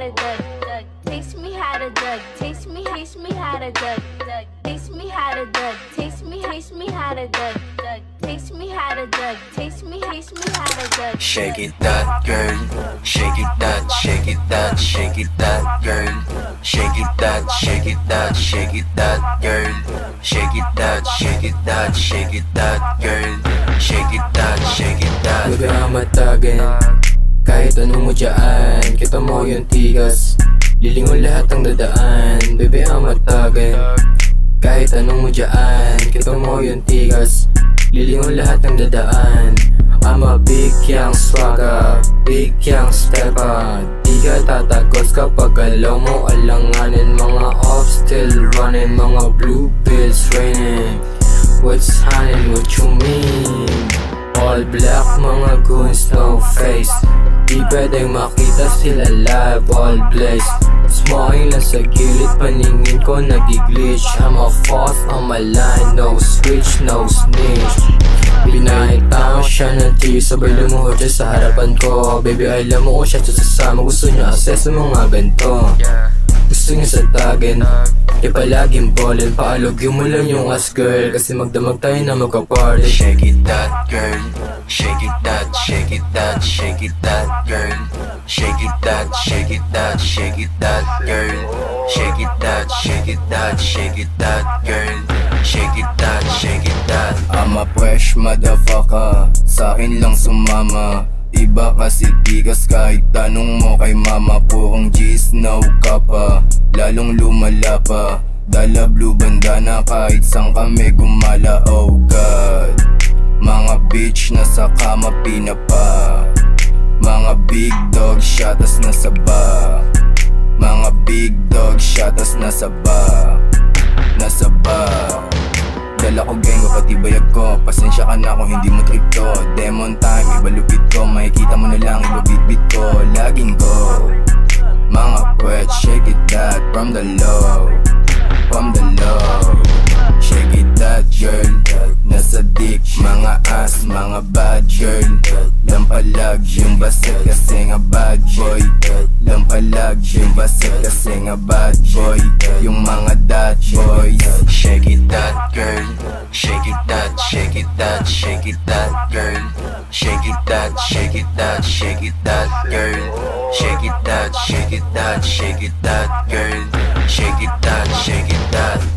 to dug, dug. Taste me how to dug. Taste me how to dug, dug. Taste me how to dug. Taste me how to dug, dug. Taste me how to dug. Taste me how to dug. Shake it that girl, shake it that, shake it that, shake it that girl. Shake it that, shake it that, shake it that girl. Shake it that, shake it that, shake it that girl. Shake it that, shake it that. Baby, ang matagin kahit anong mo dyan, kita mo yung tigas. Lilingon lahat ang dadaan. Baby, ang matagin kahit anong mo dyan, kita mo yung tigas. Lilingon lahat ng dadaan. I'm a big young swagger, big young stepper. Di ka tatagos kapag galaw mo alanganin. Mga off still running, mga blue pills raining. What's happening, what you mean? All black, mga goons, no face. Di pwedeng makita sila live, all blaze. Smoking lang sa gilid, paningin ko nagiglitch. I'm a false on my line, no switch, no snitch. Pinahitaw siya ng tea, sabay lumuhod siya sa harapan ko. Baby, alam mo kung siya sasama, gusto niya access ng mga ganito. Gusto niya sa tagin, di palaging ballin. Paalogin mo lang yung ass girl, kasi magdamag tayo na magka-party. Shake it that girl, shake it that, shake it that, shake it that girl. Shake it that, shake it that, shake it that girl. Shake it that, shake it that, shake it that girl. Shake it that, shake it that. I'm a fresh motherfucker, sa'kin lang sumama. Iba kasi tigas kahit tanong mo kay mama. Purong G's, no ka pa, lalong lumala pa. Dala blue bandana kahit saan kami gumala, oh God. Mga bitch nasa kama pinapa. Mga big dog shatas nasa ba. Mga big dog shatas nasa ba. Nasa ba. Dala ko gang ko pati bayag ko. Pasensya ka na kung hindi mo trip to. Demon time, iba lupit ko. Makikita mo na lang, iba bit ko. Laging go. Mga kwet, shake it that from the low. From the low. Shake it that girl, nasa dick. Mga ass, mga bad girl. Lampalag yung basit kasi nga bad boy. Lampalag yung basit kasi nga bad boy. Yung mga that boys. Shake it that girl, shake it that, shake it that, shake it that girl. Shake it that, shake it that, shake it that girl. Shake it that, shake it that, shake it that girl. Shake it that, shake it that.